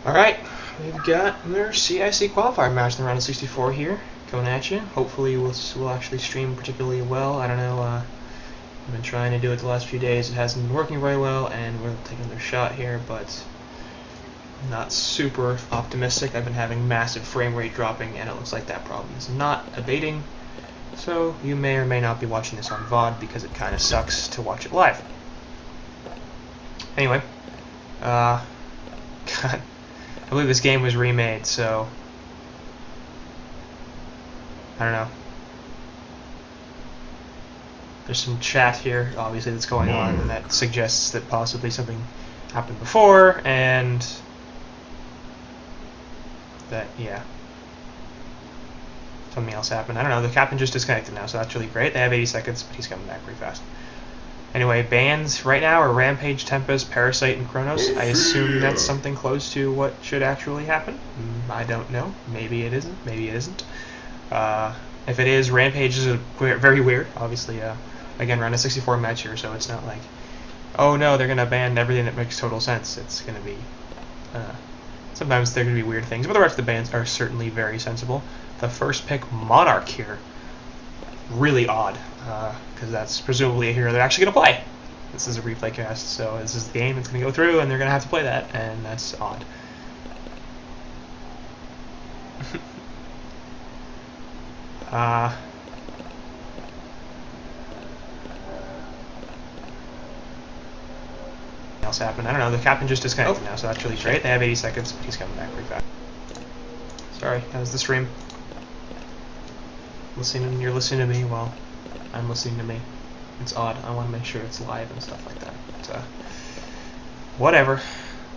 Alright, we've got another CiC Qualifier match in the round of 64 here, coming at you. Hopefully we'll actually stream particularly well. I don't know, I've been trying to do it the last few days. It hasn't been working very well, and we're taking another shot here, but not super optimistic. I've been having massive frame rate dropping, and it looks like that problem is not abating. So you may or may not be watching this on VOD because it kind of sucks to watch it live. Anyway, God, I believe this game was remade, so I don't know. There's some chat here, obviously, that's going on, and that suggests that possibly something happened before, and that, yeah, something else happened. I don't know, the captain just disconnected now, so that's really great. They have 80 seconds, but he's coming back pretty fast. Anyway, bans right now are Rampage, Tempest, Parasite, and Kronos. I assume that's something close to what should actually happen. I don't know. Maybe it isn't. Maybe it isn't. If it is, Rampage is very weird. Obviously, again, round of 64 match here, so it's not like, oh no, they're going to ban everything that makes total sense. It's going to be, sometimes they're going to be weird things, but the rest of the bans are certainly very sensible. The first pick, Monarch here. Really odd, because that's presumably a hero they're actually going to play. This is a replay cast, so this is the game that's going to go through, and they're going to have to play that, and that's odd. Else happened. I don't know. The captain just disconnected now, so that's really great. They have 80 seconds, but he's coming back pretty fast. Sorry, that was the stream. You're listening to me while I'm listening to me. It's odd. I want to make sure it's live and stuff like that. But, whatever.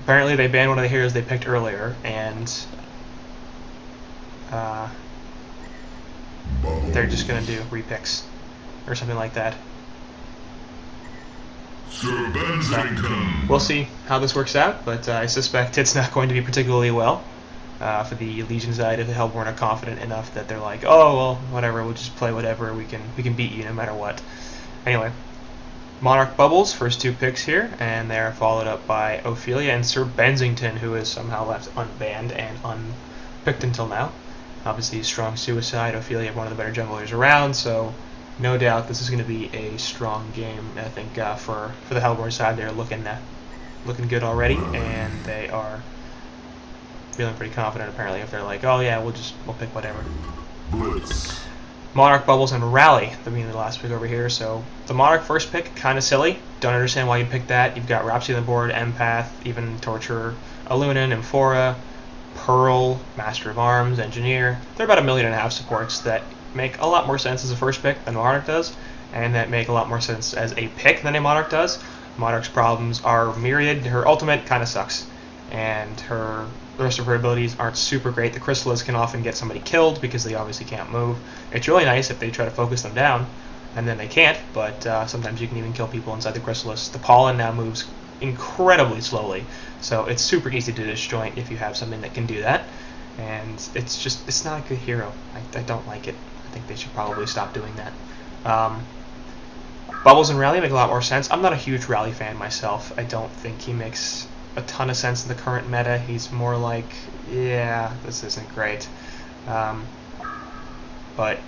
Apparently they banned one of the heroes they picked earlier, and they're just gonna do repicks or something like that. So, we'll see how this works out, but I suspect it's not going to be particularly well. For the Legion side, if the Hellborn are confident enough that they're like, oh well, whatever, we'll just play whatever, we can beat you no matter what. Anyway, Monarch Bubbles, first two picks here, and they're followed up by Ophelia and Sir Bensington, who is somehow left unbanned and unpicked until now. Obviously, strong suicide. Ophelia, one of the better junglers around, so no doubt this is going to be a strong game. I think for the Hellborn side, they're looking good already, and they are feeling pretty confident apparently if they're like, oh yeah, we'll pick whatever. Blitz. Monarch, Bubbles, and Rally, being the last pick over here. So the Monarch first pick, kind of silly. Don't understand why you picked that. You've got Rhapsody on the board, Empath, even Torturer, Alunan, Amphora, Pearl, Master of Arms, Engineer. They're about 1.5 million supports that make a lot more sense as a first pick than Monarch does, and that make a lot more sense as a pick than a Monarch does. Monarch's problems are myriad. Her ultimate kind of sucks, and the rest of her abilities aren't super great. The Chrysalis can often get somebody killed because they obviously can't move. It's really nice if they try to focus them down, and then they can't, but sometimes you can even kill people inside the Chrysalis. The Pollen now moves incredibly slowly, so it's super easy to disjoint if you have something that can do that, and it's not a good hero. I don't like it. I think they should probably stop doing that. Bubbles and Rally make a lot more sense. I'm not a huge Rally fan myself. I don't think he makes a ton of sense in the current meta. He's more like, yeah, this isn't great. But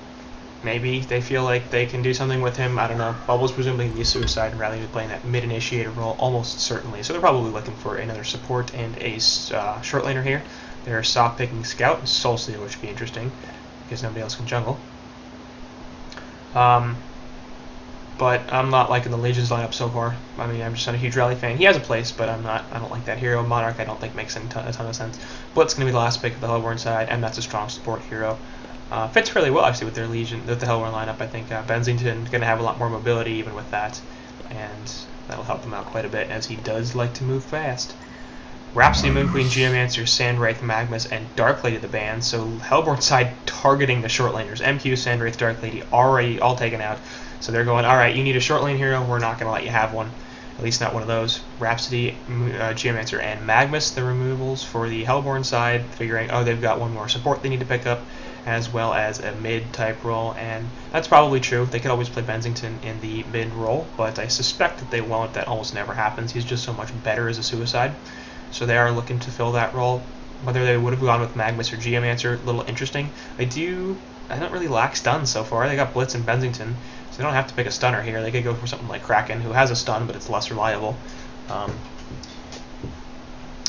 maybe they feel like they can do something with him. I don't know. Bubbles presumably the suicide, and Rally is playing that mid-initiator role almost certainly. So they're probably looking for another support and a short laner here. They're soft picking Scout and Soul Stealer, which would be interesting because nobody else can jungle. But I'm not liking the Legion's lineup so far. I mean, I'm just not a huge Rally fan. He has a place, but I don't like that hero. Monarch, I don't think makes a ton of sense. Blitz is going to be the last pick of the Hellborn side, and that's a strong support hero. Fits really well, actually, with their Legion, with the Hellborn lineup. I think Bensington is going to have a lot more mobility even with that, and that'll help him out quite a bit, as he does like to move fast. Rhapsody, Moon Queen, Geomancer, Sandwraith, Magmus, and Dark Lady the band. So Hellborn side targeting the short laners. MQ, Sandwraith, Dark Lady already all taken out. So they're going, alright, you need a short lane hero, we're not going to let you have one. At least not one of those. Rhapsody, Geomancer, and Magmus, the removals for the Hellborn side, figuring, oh, they've got one more support they need to pick up, as well as a mid-type role, and that's probably true. They could always play Bensington in the mid role, but I suspect that they won't. That almost never happens. He's just so much better as a suicide. so they are looking to fill that role. Whether they would have gone with Magnus or Geomancer, a little interesting. I don't really lack stuns so far. They got Blitz and Bensington, so they don't have to pick a stunner here. They could go for something like Kraken, who has a stun, but it's less reliable,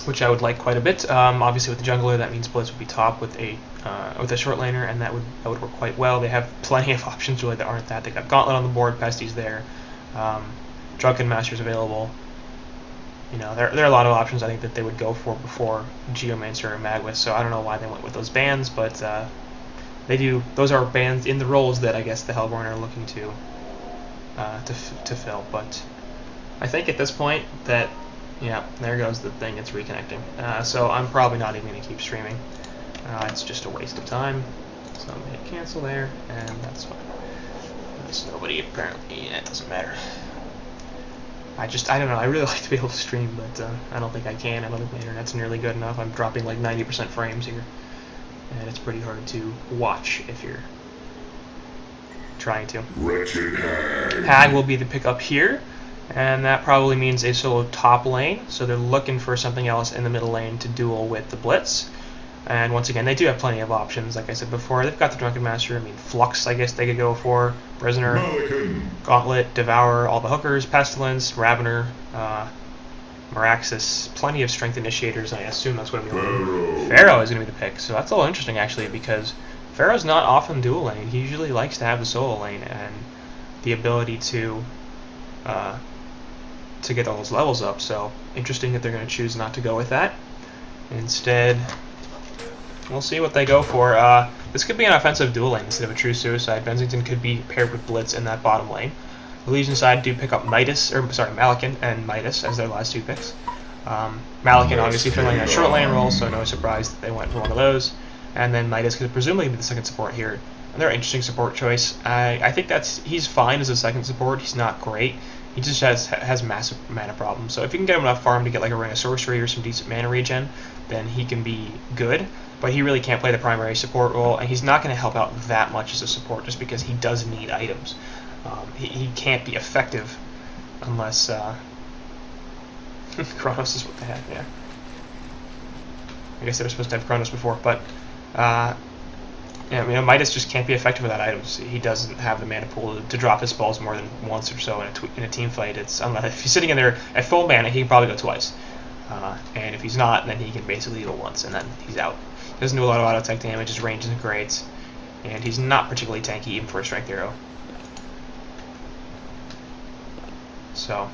which I would like quite a bit. Obviously, with the jungler, that means Blitz would be top with a short laner, and that would work quite well. They have plenty of options really that aren't that. They got Gauntlet on the board, Pesty's there, Drunken Master's available. You know, there are a lot of options I think that they would go for before Geomancer or Magnus. So I don't know why they went with those bans, but they do. Those are bans in the roles that I guess the Hellborn are looking to fill. But I think at this point that, yeah, there goes the thing. It's reconnecting. So I'm probably not even going to keep streaming. It's just a waste of time. So I'm going to hit cancel there, and that's fine. There's nobody apparently. Yeah, it doesn't matter. I don't know. I really like to be able to stream, but I don't think I can. I don't think my internet's nearly good enough. I'm dropping like 90% frames here, and it's pretty hard to watch if you're trying to. Hag will be the pickup here, and that probably means a solo top lane. So they're looking for something else in the middle lane to duel with the Blitz. And once again, they do have plenty of options. Like I said before, they've got the Drunken Master. I mean, Flux, I guess they could go for. Prisoner, Gauntlet, Devour, all the hookers, Pestilence, Ravener, Meraxis, plenty of Strength Initiators, and I assume that's what I'm going. Pharaoh is going to be the pick, so that's a little interesting actually, because Pharaoh's not often dual lane. He usually likes to have the solo lane and the ability to get all those levels up. So interesting that they're going to choose not to go with that. Instead, we'll see what they go for. This could be an offensive dual lane instead of a true suicide. Bensington could be paired with Blitz in that bottom lane. The Legion side do pick up Malakin and Midas as their last two picks. Malakin obviously filling that short lane role, so no surprise that they went for one of those. And then Midas could presumably be the second support here. Another interesting support choice. I think he's fine as a second support. He's not great. He just has massive mana problems. So if you can get him enough farm to get like a Ring of Sorcery or some decent mana regen, then he can be good. But he really can't play the primary support role, and he's not going to help out that much as a support just because he does need items. He can't be effective unless Chronos is what they have. Yeah, I guess they were supposed to have Chronos before, but yeah, I mean, Midas just can't be effective without items. He doesn't have the mana pool to drop his spells more than once or so in a team fight. It's unless if he's sitting in there at full mana, he can probably go twice, and if he's not, then he can basically go once, and then he's out. Doesn't do a lot of auto attack damage. His range isn't great, and he's not particularly tanky even for a strength hero. So,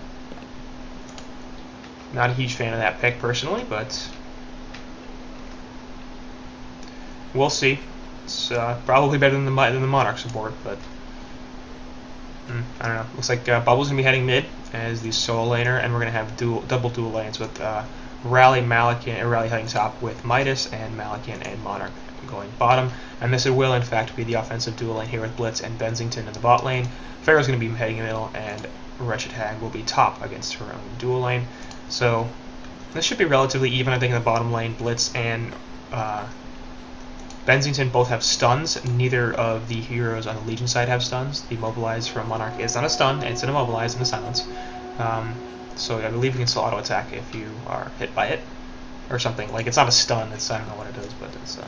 not a huge fan of that pick personally, but we'll see. It's probably better than the Monarch support, but I don't know. Looks like Bubble's gonna be heading mid as the solo laner, and we're gonna have double dual lanes with Rally heading top with Midas, and Malakin and Monarch going bottom. And this will in fact be the offensive dual lane here with Blitz and Bensington in the bot lane. Pharaoh's going to be heading in the middle, and Wretched Hag will be top against her own dual lane. So this should be relatively even, I think, in the bottom lane. Blitz and Bensington both have stuns. Neither of the heroes on the Legion side have stuns. The Mobilize from Monarch is not a stun, it's an Immobilize in the silence. So I believe you can still auto attack if you are hit by it, or something. Like, it's not a stun. It's, I don't know what it is, but it's you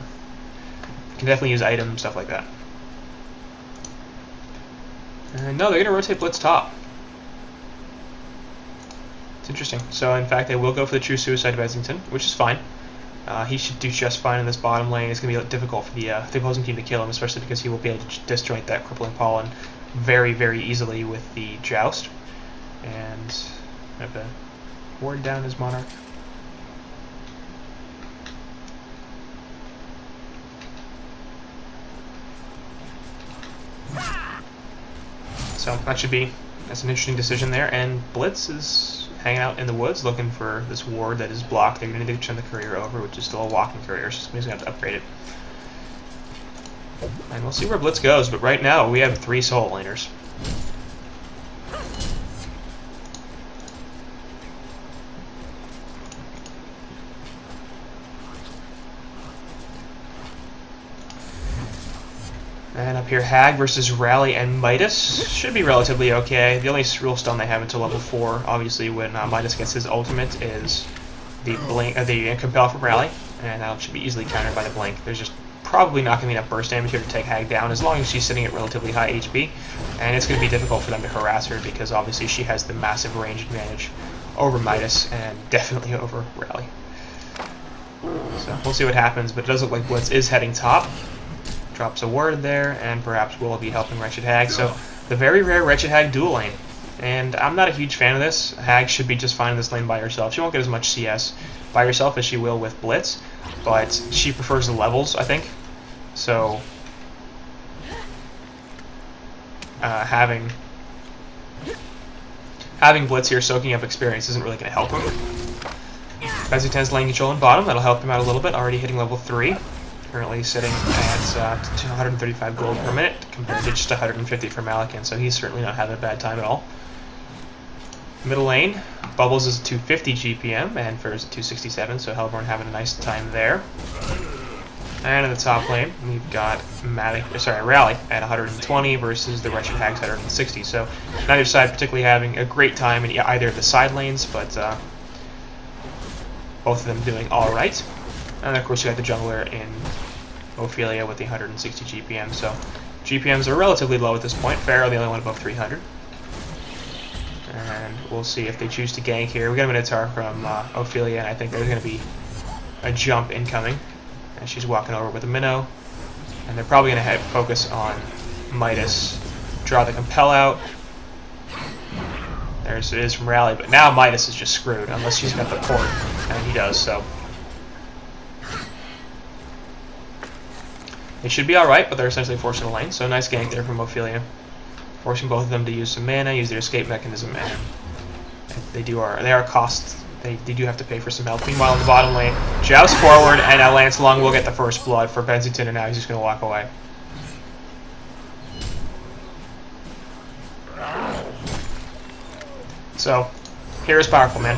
can definitely use items, stuff like that. And no, they're gonna rotate Blitz top. It's interesting. So in fact, they will go for the true suicide Bensington, which is fine. He should do just fine in this bottom lane. It's gonna be difficult for the opposing team to kill him, especially because he will be able to disjoint that crippling pollen very, very easily with the joust. And I have to ward down his Monarch. So that's an interesting decision there. And Blitz is hanging out in the woods looking for this ward that is blocked. They're going to need to turn the courier over, which is still a walking courier, so somebody's going to have to upgrade it. And we'll see where Blitz goes, but right now we have 3 solo laners. And up here, Hag versus Rally and Midas. Should be relatively okay. The only real stun they have until level 4, obviously, when Midas gets his ultimate, is the blink, the compel from rally, and that should be easily countered by the blink. There's just probably not going to be enough burst damage here to take Hag down as long as she's sitting at relatively high HP, and it's going to be difficult for them to harass her because obviously she has the massive range advantage over Midas and definitely over Rally. So we'll see what happens, but it does look like Blitz is heading top. Drops a ward there, and perhaps will be helping Wretched Hag. So the very rare Wretched Hag dual lane. And I'm not a huge fan of this. Hag should be just fine in this lane by herself. She won't get as much CS by herself as she will with Blitz, but she prefers the levels, I think. So having Blitz here soaking up experience isn't really going to help him. Benzitin's lane control in bottom, that'll help him out a little bit, already hitting level 3. Currently sitting at 135 gold per minute compared to just 150 for Malakin, so he's certainly not having a bad time at all. Middle lane, Bubbles is 250 GPM and Fer is at 267, so Hellborn having a nice time there. And in the top lane, we've got Rally at 120 versus the Wretched Hags at 160, so neither side particularly having a great time in either of the side lanes, but both of them doing alright. And of course you got the jungler in Ophelia with the 160 GPM, so GPMs are relatively low at this point. Pharaoh the only one above 300. And we'll see if they choose to gank here. We got a Minotaur from Ophelia, and I think there's going to be a jump incoming. And she's walking over with a Minnow. And they're probably going to focus on Midas. Draw the Compel out. There's it is from Rally, but now Midas is just screwed, unless she's got the port, and he does, so. They should be alright, but they're essentially forcing the lane, so nice gank there from Ophelia. Forcing both of them to use some mana, use their escape mechanism, and they are costs. They do have to pay for some help. Meanwhile, in the bottom lane, joust forward, and now Lancelong will get the first blood for Benzitin, and now he's just going to walk away. So, here is powerful, man.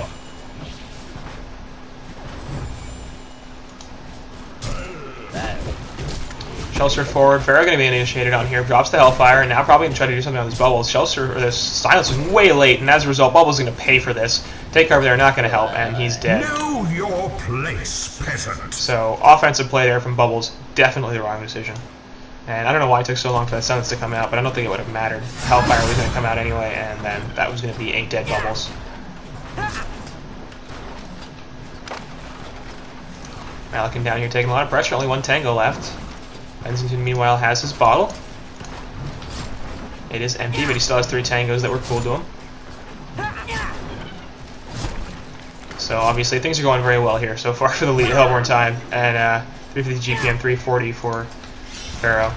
Shelter forward, Pharaoh going to be initiated on here, drops the Hellfire, and now probably going to try to do something on this Bubbles. This silence is way late, and as a result, Bubbles is going to pay for this. Take cover there, not going to help, and he's dead. Know your place, peasant. So, offensive play there from Bubbles, definitely the wrong decision. And I don't know why it took so long for that silence to come out, but I don't think it would have mattered. Hellfire was going to come out anyway, and then that was going to be a dead Bubbles. Malakin down here taking a lot of pressure, only one tango left. Benzitin, meanwhile, has his bottle. It is empty, but he still has 3 tangos that were cool to him. So, obviously, things are going very well here so far for the lead Hellborn time. And 350 GPM, 340 for Pharaoh.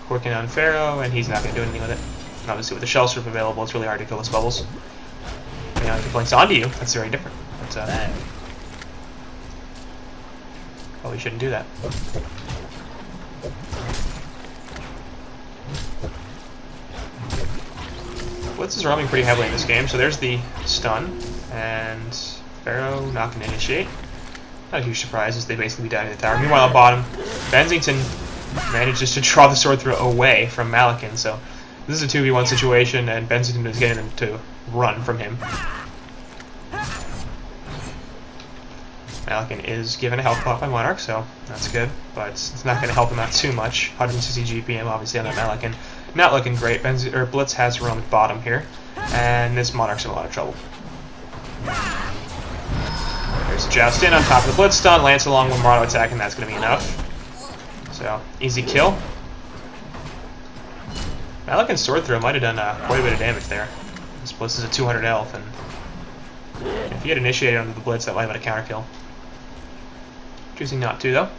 Working on Pharaoh, and he's not going to do anything with it. And obviously, with the Shell Surf available, it's really hard to kill his Bubbles. You know, if he blinks onto you, that's very different. But, well, we shouldn't do that. Blitz is roaming pretty heavily in this game, so there's the stun, and Pharaoh not going to initiate. Not a huge surprise as they basically die in the tower. Meanwhile, at bottom, Benzitin manages to draw the sword throw away from Malakin, so this is a 2v1 situation, and Benzitin is getting them to run from him. Malakin is given a health pop by Monarch, so that's good, but it's not going to help him out too much. 160 GPM, obviously, on that Malakin. Not looking great. Blitz has roamed bottom here, and this Monarch's in a lot of trouble. There's a joust in on top of the Blitz stun, Lancelong with Marauder attack, and that's going to be enough. So, easy kill. Malakin's sword throw might have done quite a bit of damage there. This Blitz is at 200 health, and if he had initiated under the Blitz, that might have been a counter kill. Choosing not to, though.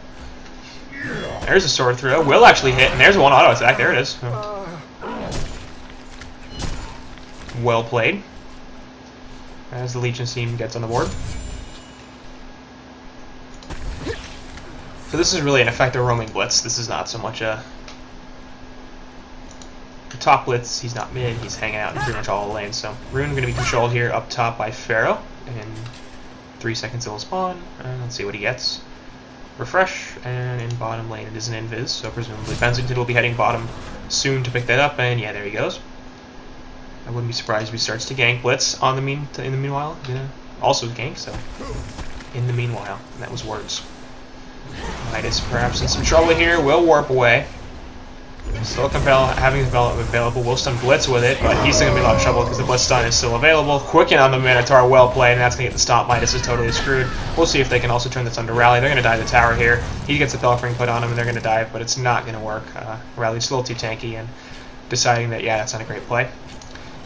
There's a sword throw. Will actually hit, and there's one auto attack. There it is. Well played. As the Legion team gets on the board. So this is really an effective roaming Blitz. This is not so much a... The top Blitz, he's not mid, he's hanging out in pretty much all the lanes. So Rune going to be controlled here up top by Pharaoh. In 3 seconds it'll spawn. And let's see what he gets. Refresh, and in bottom lane it is an invis, so presumably Benzitin will be heading bottom soon to pick that up, and yeah, there he goes. I wouldn't be surprised if he starts to gank Blitz on the in the meanwhile. also gank, so in the meanwhile, and that was words. Midas perhaps in some trouble here, will warp away. Still having Compel available, will stun Blitz with it, but he's still going to be in a lot of trouble because the Blitz stun is still available. Quicken on the Minotaur, well played, and that's going to get the stomp. Midas is totally screwed. We'll see if they can also turn this under Rally. They're going to die the tower here. He gets the Pelif Ring put on him, and they're going to dive, but it's not going to work. Rally's a little too tanky, and deciding that, yeah, that's not a great play.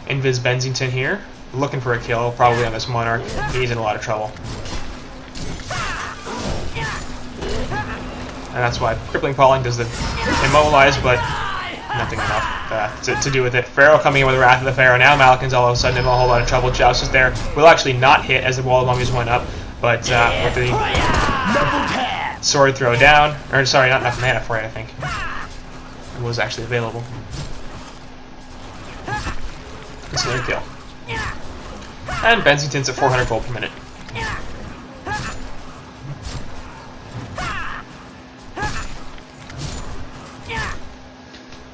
Invis Bensington here, looking for a kill, probably on this Monarch. He's in a lot of trouble. And that's why Crippling Pawing does the immobilize, but nothing enough to do with it. Pharaoh coming in with Wrath of the Pharaoh. Now Malikan's all of a sudden in a whole lot of trouble. Joust is there. Will actually not hit as the Wall of Mummies went up, but with the sword throw down, or sorry, not enough mana for it, I think. It was actually available. It's another kill. And Bensington's at 400 gold per minute.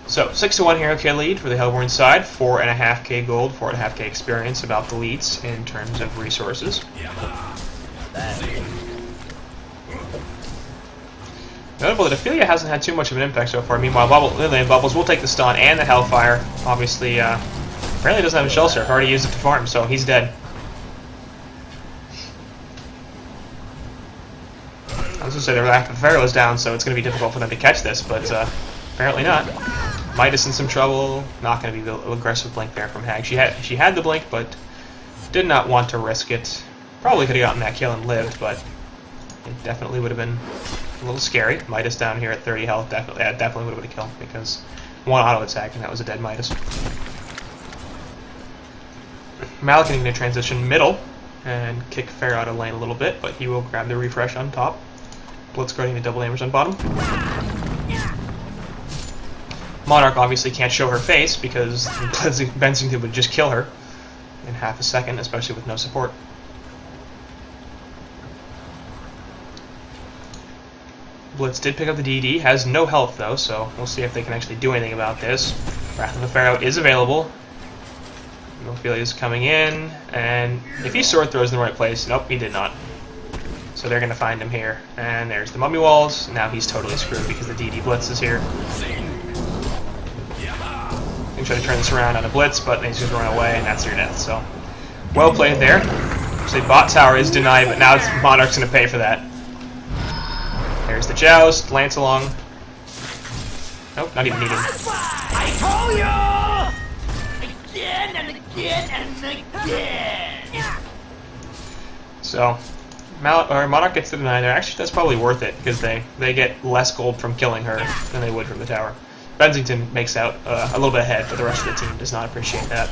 So, 6-1 Hero K lead for the Hellborn side, 4.5k gold, 4.5k experience, about the leads in terms of resources. Notable that Ophelia hasn't had too much of an impact so far. Meanwhile, Lily and Bubbles will take the stun and the Hellfire. Obviously, apparently doesn't have a Shell Surf, already used it to farm, so he's dead. I was going to say the Wrath of the Pharaoh is down, so it's going to be difficult for them to catch this, but apparently not. Midas in some trouble. Not going to be the aggressive blink there from Hag. She had the blink, but did not want to risk it. Probably could have gotten that kill and lived, but it definitely would have been a little scary. Midas down here at 30 health definitely would have been a kill because one auto attack and that was a dead Midas. Malikan going to transition middle and kick Pharaoh out of lane a little bit, but he will grab the refresh on top. Blitz guarding the double damage on bottom. Monarch obviously can't show her face because Bensington would just kill her in half a second, especially with no support. Blitz did pick up the DD, has no health though, so we'll see if they can actually do anything about this. Wrath of the Pharaoh is available. Ophelia's coming in, and if he sword throws in the right place, nope, he did not. So they're going to find him here. And there's the Mummy Walls. Now he's totally screwed because the DD Blitz is here. You try to turn this around on a Blitz, but he's just run away, and that's your death. So, well played there. So bot tower is denied, but now it's Monarch's going to pay for that. There's the Joust, Lance along. Nope, not even needed. I told you! Again and again and again! So, Monarch gets the deny there. Actually, that's probably worth it, because they get less gold from killing her than they would from the tower. Bensington makes out a little bit ahead, but the rest of the team does not appreciate that.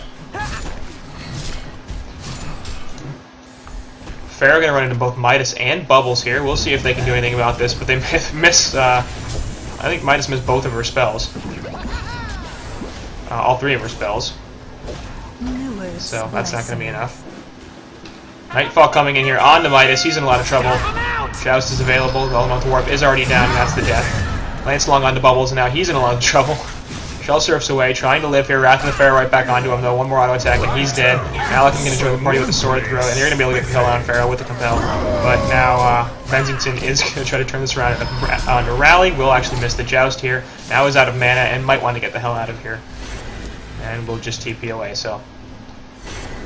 Pharaoh going to run into both Midas and Bubbles here. We'll see if they can do anything about this, but they miss. I think Midas missed both of her spells. All three of her spells. So that's not going to be enough. Nightfall coming in here on the Midas. He's in a lot of trouble. Joust is available. The Elemental Warp is already down, and that's the death. Lance long onto Bubbles, and now he's in a lot of trouble. Shell Surfs away, trying to live here. Wrath of the Pharaoh right back onto him, though. One more auto attack, and he's dead. Malikan going to join the party with a sword throw, and they're going to be able to get the kill on Pharaoh with the Compel. But now Bensington is going to try to turn this around onto Rally. Will actually miss the Joust here. Now he's out of mana and might want to get the hell out of here. And we'll just TP away, so.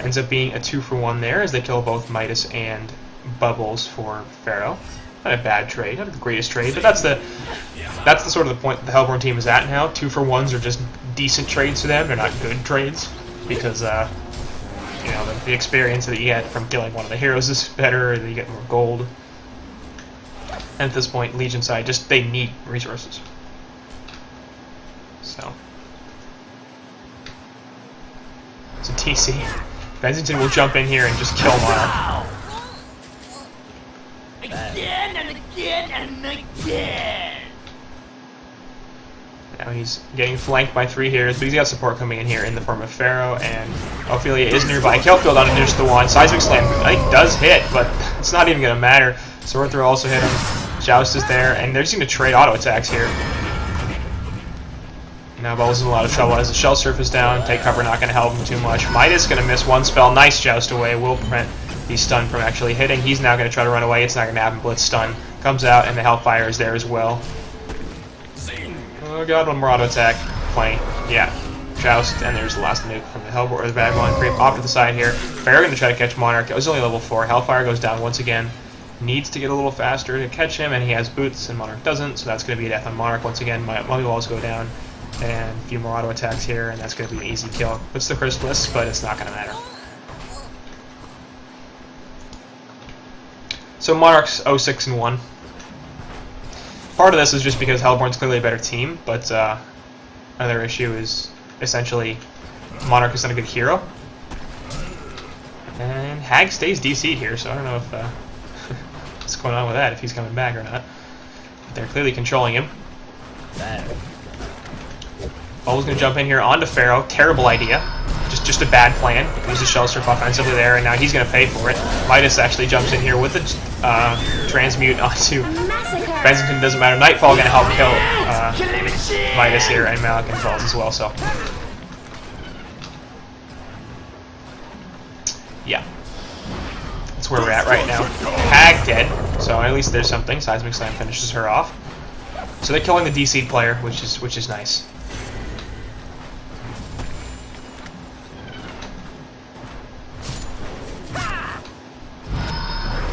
Ends up being a 2-for-1 there as they kill both Midas and Bubbles for Pharaoh. Not a bad trade, not the greatest trade, but that's the sort of the point that the Hellborn team is at now. 2-for-1s are just decent trades to them. They're not good trades because you know the experience that you get from killing one of the heroes is better. You get more gold. And at this point, Legion side they need resources. So it's a TC. Bensington will jump in here and just kill Monarch. Again and again and again! Now he's getting flanked by 3 heroes, but he's got support coming in here in the form of Pharaoh, and Ophelia is nearby. Killfield on just the one. Seismic Slam, I think, does hit, but it's not even going to matter. Sword Throw also hit him. Joust is there, and they're just going to trade auto attacks here. Now Bubbles in a lot of trouble as the Shell Surf is down. Take cover, not going to help him too much. Midas going to miss one spell. Nice Joust away. Will prevent the stun from actually hitting. He's now going to try to run away. It's not going to happen. Blitz stun comes out, and the Hellfire is there as well. Oh god, one more auto attack. Plenty. Yeah. Joust, and there's the last nuke from the Hellborn, or the Vagabond creep off to the side here. Pharaoh going to try to catch Monarch. It was only level 4. Hellfire goes down once again. Needs to get a little faster to catch him, and he has boots, and Monarch doesn't, so that's going to be a death on Monarch once again. Mummy Walls go down, and a few more auto attacks here, and that's going to be an easy kill. Puts the Chrysalis, but it's not going to matter. So Monarch's 0-6-1. Part of this is just because Hellborn's clearly a better team, but another issue is essentially Monarch is not a good hero. And Hag stays DC'd here, so I don't know if what's going on with that, if he's coming back or not. But they're clearly controlling him. Bubble's going to jump in here onto Pharaoh. Terrible idea. Just a bad plan. Use the Shell Surf offensively there, and now he's going to pay for it. Midas actually jumps in here with the transmute onto Bensington. Doesn't matter. Nightfall going to help kill Midas here, and Malakin falls as well. So, yeah, that's where we're at right now. Hag dead, so at least there's something. Seismic Slam finishes her off. So they're killing the DC'd player, which is nice.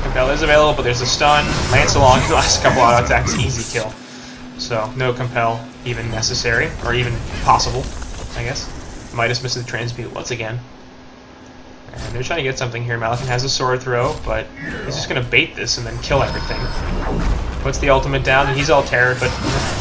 Compel is available, but there's a stun. Lance along the last couple auto attacks, easy kill. So no Compel even necessary, or even possible, I guess. Midas misses the transmute once again. And they're trying to get something here. Malakin has a sword throw, but he's just going to bait this and then kill everything. Puts the ultimate down, and he's all terrored, but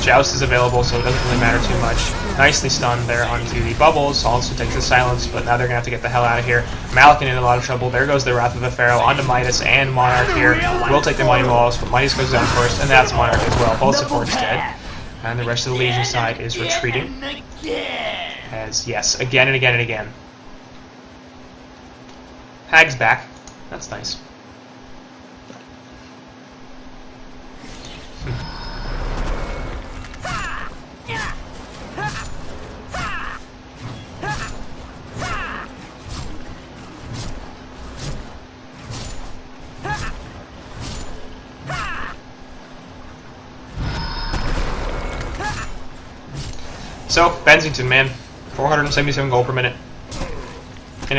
Joust is available, so it doesn't really matter too much. Nicely stunned there onto the bubbles. Also takes the silence, but now they're going to have to get the hell out of here. Malakin in a lot of trouble. There goes the Wrath of the Pharaoh onto Midas and Monarch here. Will take the Mighty Walls, but Midas goes down first, and that's Monarch as well. Both supports dead. And the rest of the Legion side is retreating. As, yes, again and again and again. Hag's back. That's nice. So, Bensington, man, 477 gold per minute. In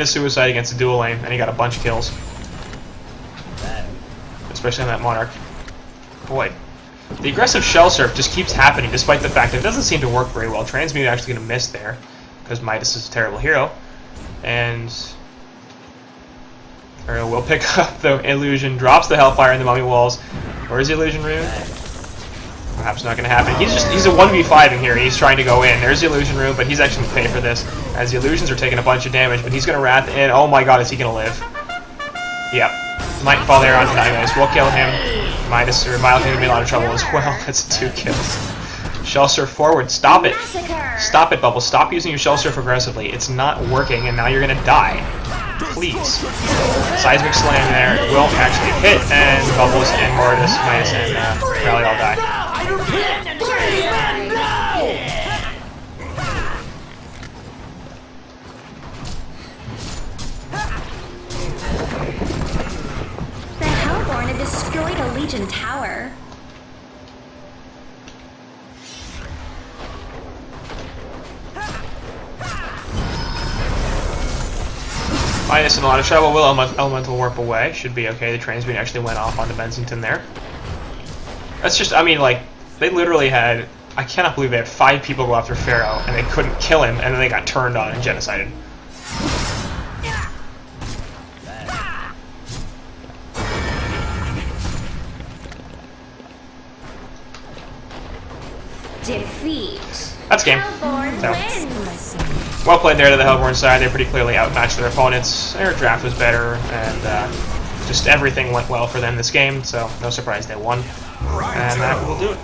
a suicide against a dual lane, and he got a bunch of kills. Especially on that Monarch. Boy. The aggressive Shell Surf just keeps happening, despite the fact that it doesn't seem to work very well. Transmute actually going to miss there, because Midas is a terrible hero. And Pharaoh will pick up the illusion, drops the Hellfire in the Mummy Walls. Where's the illusion rune? Perhaps not going to happen. He's a 1v5 in here, and he's trying to go in. There's the illusion room, but he's actually going to pay for this, as the illusions are taking a bunch of damage, but he's going to Wrath in. Oh my god, is he going to live? Yep. Might fall there onto Midas. We'll kill him. Midas or Miles going to be in a lot of trouble as well. That's 2 kills. Shell Surf forward. Stop it. Stop it, Bubble. Stop using your Shell Surf aggressively. It's not working, and now you're going to die. Please. Seismic Slam there. It will actually hit, and Bubbles and Midas and Rally all die. The Hellborn have destroyed a Legion tower. Midas in a lot of trouble. Will Elemental Warp away. Should be okay. The transmute actually went off onto Bensington there. That's just, I mean, like, they literally had, I cannot believe they had 5 people go after Pharaoh, and they couldn't kill him, and then they got turned on and genocided. Defeat. That's game. So, well played there to the Hellborn side. They pretty clearly outmatched their opponents. Their draft was better, and just everything went well for them this game, so no surprise they won. And that will do it.